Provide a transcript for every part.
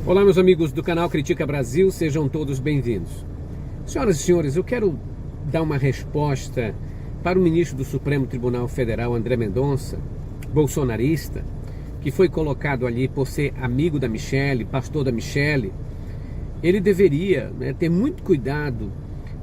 Olá, meus amigos do canal Critica Brasil, sejam todos bem-vindos. Senhoras e senhores, eu quero dar uma resposta para o ministro do Supremo Tribunal Federal, André Mendonça, bolsonarista, que foi colocado ali por ser amigo da Michelle, pastor da Michelle. Ele deveria ter muito cuidado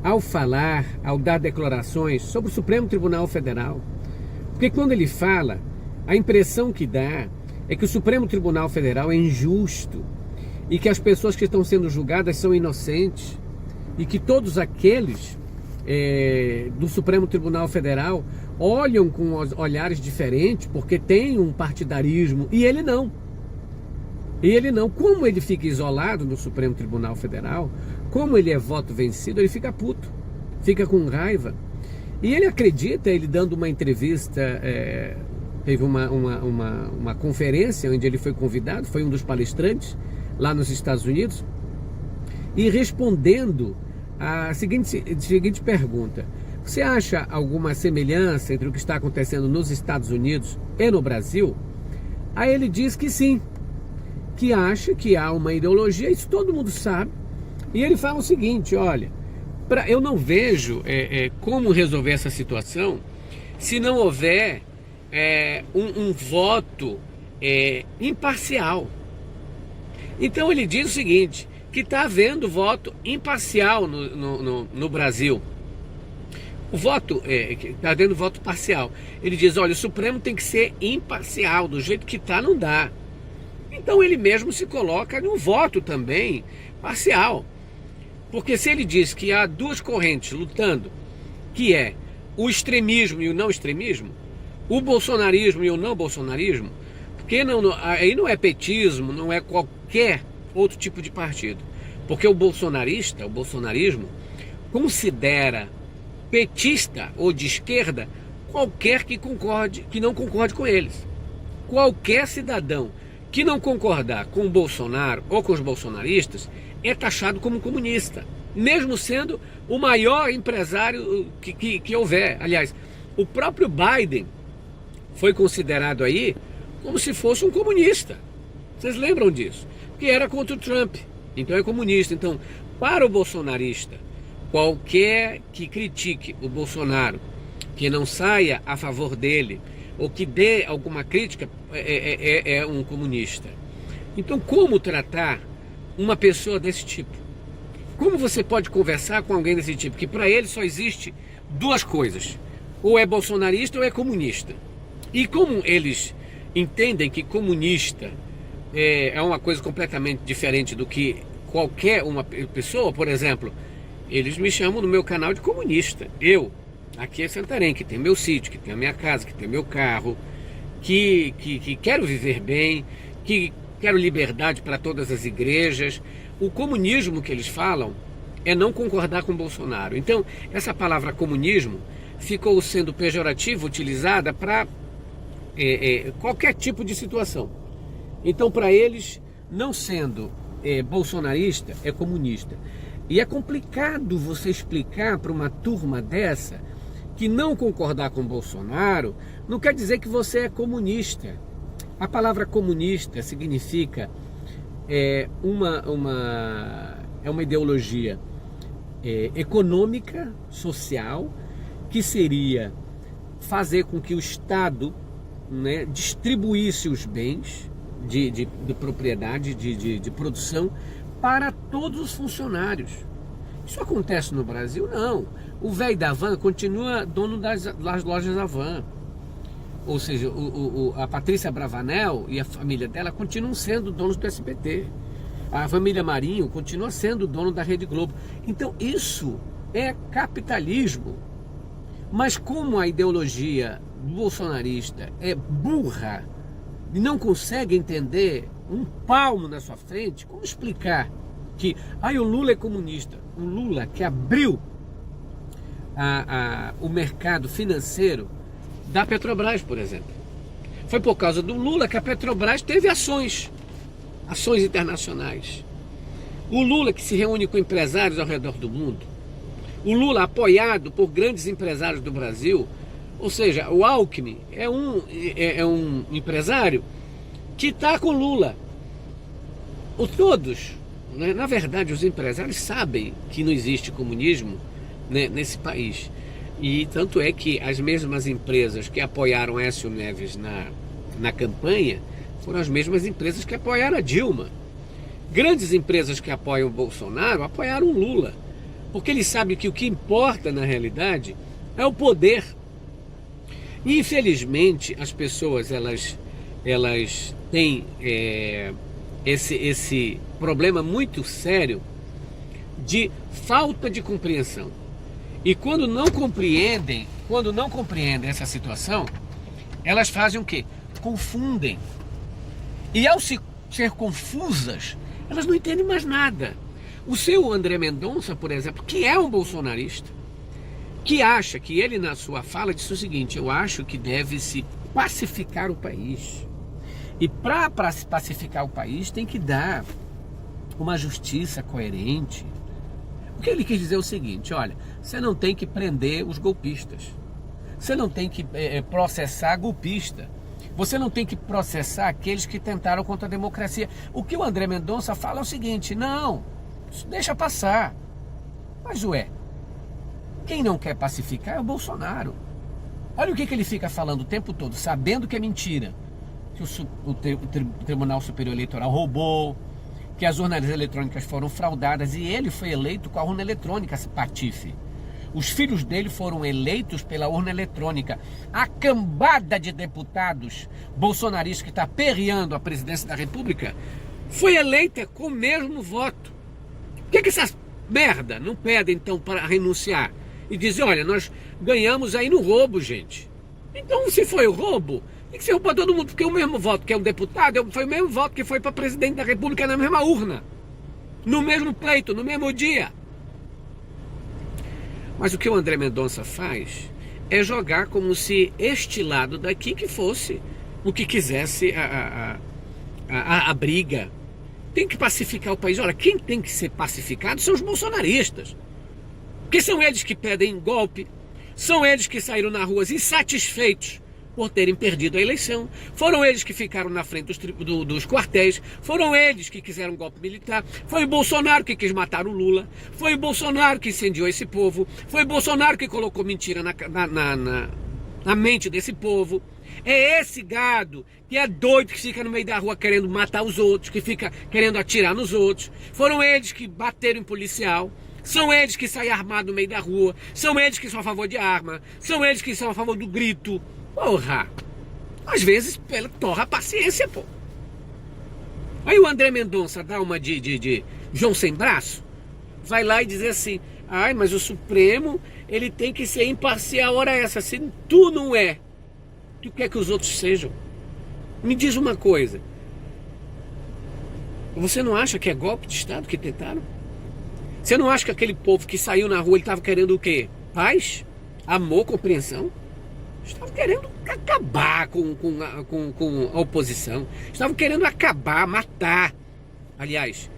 ao falar, ao dar declarações sobre o Supremo Tribunal Federal. Porque quando ele fala, a impressão que dá é que o Supremo Tribunal Federal é injusto e que as pessoas que estão sendo julgadas são inocentes e que todos aqueles do Supremo Tribunal Federal olham com olhares diferentes porque tem um partidarismo e ele não. E ele não. Como ele fica isolado no Supremo Tribunal Federal, como ele é voto vencido, ele fica puto, fica com raiva. E ele acredita, ele dando uma entrevista, teve uma conferência onde ele foi convidado, foi um dos palestrantes lá nos Estados Unidos, e respondendo a seguinte pergunta: você acha alguma semelhança entre o que está acontecendo nos Estados Unidos e no Brasil? Aí ele diz que sim, que acha que há uma ideologia, isso todo mundo sabe, e ele fala o seguinte: olha, eu não vejo como resolver essa situação se não houver um voto imparcial. Então ele diz o seguinte, que está havendo voto imparcial no Brasil. O voto, está havendo voto parcial. Ele diz, olha, o Supremo tem que ser imparcial, do jeito que está não dá. Então ele mesmo se coloca no voto também parcial. Porque se ele diz que há duas correntes lutando, que é o extremismo e o não extremismo, o bolsonarismo e o não bolsonarismo, porque aí não é petismo, não é qualquer outro tipo de partido. Porque o bolsonarismo, considera petista ou de esquerda qualquer que não concorde com eles. Qualquer cidadão que não concordar com o Bolsonaro ou com os bolsonaristas é taxado como comunista, mesmo sendo o maior empresário que houver. Aliás, o próprio Biden foi considerado aí como se fosse um comunista. Vocês lembram disso? Porque era contra o Trump, então é comunista. Então, para o bolsonarista, qualquer que critique o Bolsonaro, que não saia a favor dele, ou que dê alguma crítica, é um comunista. Então, como tratar uma pessoa desse tipo? Como você pode conversar com alguém desse tipo? Que para ele só existe duas coisas: ou é bolsonarista ou é comunista. E como eles entendem que comunista é uma coisa completamente diferente do que qualquer uma pessoa, por exemplo, eles me chamam no meu canal de comunista. Eu, aqui em Santarém, que tem meu sítio, que tem a minha casa, que tem meu carro, que quero viver bem, que quero liberdade para todas as igrejas. O comunismo que eles falam é não concordar com Bolsonaro. Então, essa palavra comunismo ficou sendo pejorativa, utilizada para qualquer tipo de situação. Então, para eles, não sendo bolsonarista, é comunista. E é complicado você explicar para uma turma dessa que não concordar com Bolsonaro não quer dizer que você é comunista. A palavra comunista significa uma ideologia econômica, social, que seria fazer com que o Estado distribuísse os bens de propriedade, de produção, para todos os funcionários. Isso acontece no Brasil? Não. O velho da van continua dono das lojas da van. Ou seja, a Patrícia Bravanel e a família dela continuam sendo donos do SBT. A família Marinho continua sendo dono da Rede Globo. Então isso é capitalismo. Mas como a ideologia bolsonarista é burra e não consegue entender um palmo na sua frente, como explicar que o Lula é comunista? O Lula que abriu o mercado financeiro da Petrobras, por exemplo. Foi por causa do Lula que a Petrobras teve ações internacionais. O Lula que se reúne com empresários ao redor do mundo. O Lula apoiado por grandes empresários do Brasil. Ou seja, o Alckmin é um empresário que está com Lula. todos, né, na verdade, os empresários sabem que não existe comunismo, né, nesse país. E tanto é que as mesmas empresas que apoiaram Aécio Neves na campanha foram as mesmas empresas que apoiaram a Dilma. Grandes empresas que apoiam o Bolsonaro apoiaram o Lula, porque eles sabem que o que importa na realidade é o poder. E infelizmente as pessoas elas têm esse problema muito sério de falta de compreensão. E quando não compreendem essa situação, elas fazem o quê? Confundem. E ao ser confusas, elas não entendem mais nada. O seu André Mendonça, por exemplo, que é um bolsonarista, que acha que ele na sua fala disse o seguinte: eu acho que deve-se pacificar o país. E para pacificar o país tem que dar uma justiça coerente. O que ele quis dizer é o seguinte: olha, você não tem que prender os golpistas, você não tem que processar golpista, você não tem que processar aqueles que tentaram contra a democracia. O que o André Mendonça fala é o seguinte: não, isso deixa passar. Mas quem não quer pacificar é o Bolsonaro. Olha o que ele fica falando o tempo todo, sabendo que é mentira, que o Tribunal Superior Eleitoral roubou, que as urnas eletrônicas foram fraudadas, e ele foi eleito com a urna eletrônica, esse patife. Os filhos dele foram eleitos pela urna eletrônica. A cambada de deputados bolsonaristas que está perreando a presidência da República foi eleita com o mesmo voto. Por que essas merda não pedem então para renunciar? E dizem: olha, nós ganhamos aí no roubo, gente. Então, se foi o roubo, tem que ser roubo para todo mundo, porque o mesmo voto que é um deputado foi o mesmo voto que foi para presidente da República na mesma urna, no mesmo pleito, no mesmo dia. Mas o que o André Mendonça faz é jogar como se este lado daqui que fosse o que quisesse a briga. Tem que pacificar o país. Olha, quem tem que ser pacificado são os bolsonaristas. Porque são eles que pedem golpe, são eles que saíram nas ruas insatisfeitos por terem perdido a eleição, foram eles que ficaram na frente dos quartéis, foram eles que quiseram um golpe militar, foi o Bolsonaro que quis matar o Lula, foi o Bolsonaro que incendiou esse povo, foi o Bolsonaro que colocou mentira na mente desse povo. É esse gado que é doido, que fica no meio da rua querendo matar os outros, que fica querendo atirar nos outros. Foram eles que bateram em policial, são eles que saem armados no meio da rua, são eles que são a favor de arma, são eles que são a favor do grito. Porra, às vezes torra a paciência, pô. Aí o André Mendonça dá uma de João sem braço, vai lá e diz assim: ai, mas o Supremo, ele tem que ser imparcial. Ora essa, se tu não é, tu quer que os outros sejam? Me diz uma coisa, você não acha que é golpe de Estado que tentaram? Você não acha que aquele povo que saiu na rua, ele estava querendo o quê? Paz? Amor? Compreensão? Estavam querendo acabar com a oposição. Estavam querendo acabar, matar. Aliás,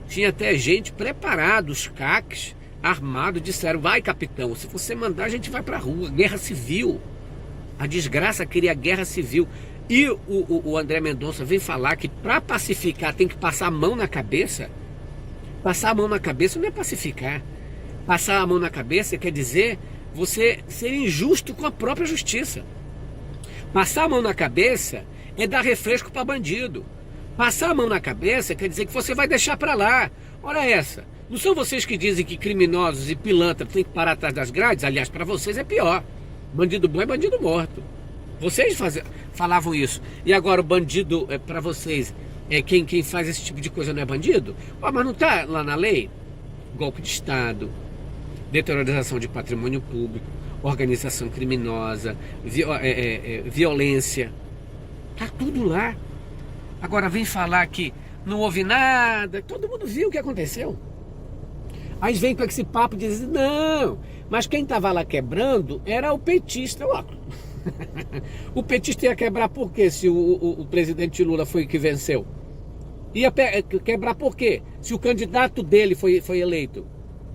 tinha até gente preparada, os CACs, armados, disseram: vai, capitão, se você mandar, a gente vai pra rua. Guerra civil. A desgraça queria guerra civil. E o André Mendonça vem falar que para pacificar tem que passar a mão na cabeça. Passar a mão na cabeça não é pacificar. Passar a mão na cabeça quer dizer você ser injusto com a própria justiça. Passar a mão na cabeça é dar refresco para bandido. Passar a mão na cabeça quer dizer que você vai deixar para lá. Ora essa, não são vocês que dizem que criminosos e pilantras têm que parar atrás das grades? Aliás, para vocês é pior. Bandido bom é bandido morto. Vocês falavam isso. E agora o bandido, para vocês, quem faz esse tipo de coisa não é bandido? Mas não está lá na lei? Golpe de Estado, deteriorização de patrimônio público, organização criminosa, violência. Está tudo lá. Agora vem falar que não houve nada. Todo mundo viu o que aconteceu. Aí vem com esse papo e diz: não, mas quem estava lá quebrando era o petista. O petista ia quebrar por quê, se o presidente Lula foi que venceu? Ia quebrar por quê, se o candidato dele foi eleito?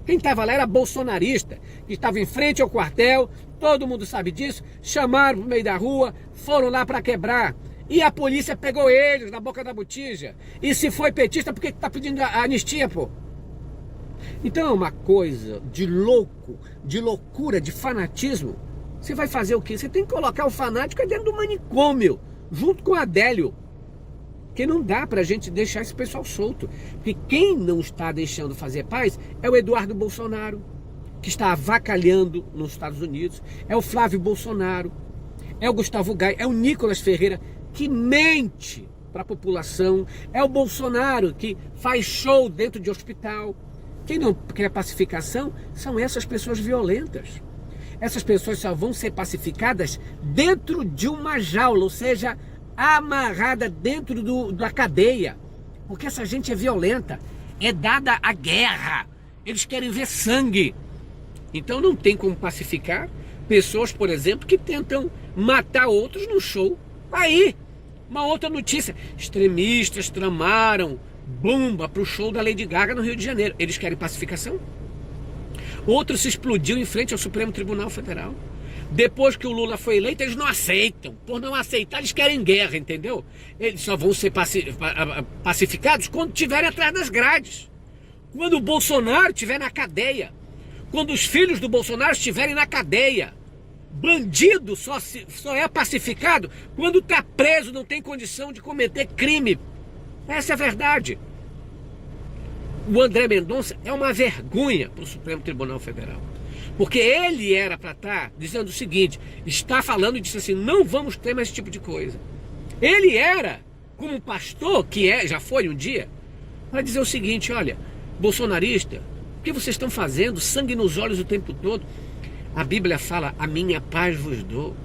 Quem estava lá era bolsonarista, que estava em frente ao quartel, todo mundo sabe disso, chamaram para o meio da rua, foram lá para quebrar. E a polícia pegou eles na boca da botija. E se foi petista, por que tá pedindo a anistia, pô? Então é uma coisa de louco, de loucura, de fanatismo. Você vai fazer o quê? Você tem que colocar o fanático dentro do manicômio, junto com o Adélio. Porque não dá pra gente deixar esse pessoal solto. Porque quem não está deixando fazer paz é o Eduardo Bolsonaro, que está avacalhando nos Estados Unidos. É o Flávio Bolsonaro. É o Gustavo Gai. É o Nicolas Ferreira, que mente para a população. É o Bolsonaro, que faz show dentro de hospital. Quem não quer pacificação são essas pessoas violentas. Essas pessoas só vão ser pacificadas dentro de uma jaula, ou seja, amarrada dentro da cadeia. Porque essa gente é violenta, é dada a guerra. Eles querem ver sangue. Então não tem como pacificar pessoas, por exemplo, que tentam matar outros no show. Aí, uma outra notícia. Extremistas tramaram bomba para o show da Lady Gaga no Rio de Janeiro. Eles querem pacificação? Outro se explodiu em frente ao Supremo Tribunal Federal. Depois que o Lula foi eleito, eles não aceitam. Por não aceitar, eles querem guerra, entendeu? Eles só vão ser pacificados quando estiverem atrás das grades. Quando o Bolsonaro estiver na cadeia. Quando os filhos do Bolsonaro estiverem na cadeia. Bandido só é pacificado quando está preso, não tem condição de cometer crime. Essa é a verdade. O André Mendonça é uma vergonha para o Supremo Tribunal Federal. Porque ele era para estar dizendo o seguinte, está falando e disse assim, não vamos ter mais esse tipo de coisa. Ele era, como um pastor, já foi um dia, para dizer o seguinte, olha, bolsonarista, o que vocês estão fazendo? Sangue nos olhos o tempo todo. A Bíblia fala, a minha paz vos dou.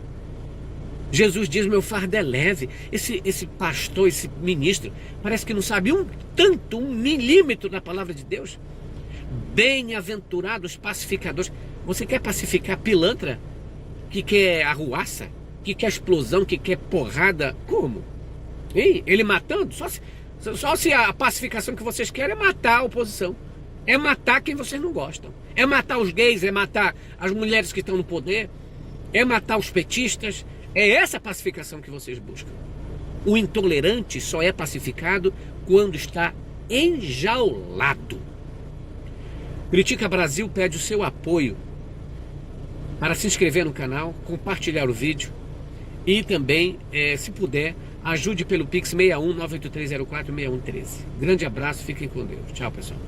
Jesus diz, meu fardo é leve. Esse pastor, esse ministro, parece que não sabe um milímetro da palavra de Deus. Bem-aventurados pacificadores. Você quer pacificar pilantra? Que quer arruaça? Que quer explosão? Que quer porrada? Como? Hein? Ele matando? Só se a pacificação que vocês querem é matar a oposição. É matar quem vocês não gostam. É matar os gays, é matar as mulheres que estão no poder. É matar os petistas. É essa pacificação que vocês buscam. O intolerante só é pacificado quando está enjaulado. Critica Brasil pede o seu apoio para se inscrever no canal, compartilhar o vídeo e também, se puder, ajude pelo Pix 61 98304 6113. Grande abraço, fiquem com Deus. Tchau, pessoal.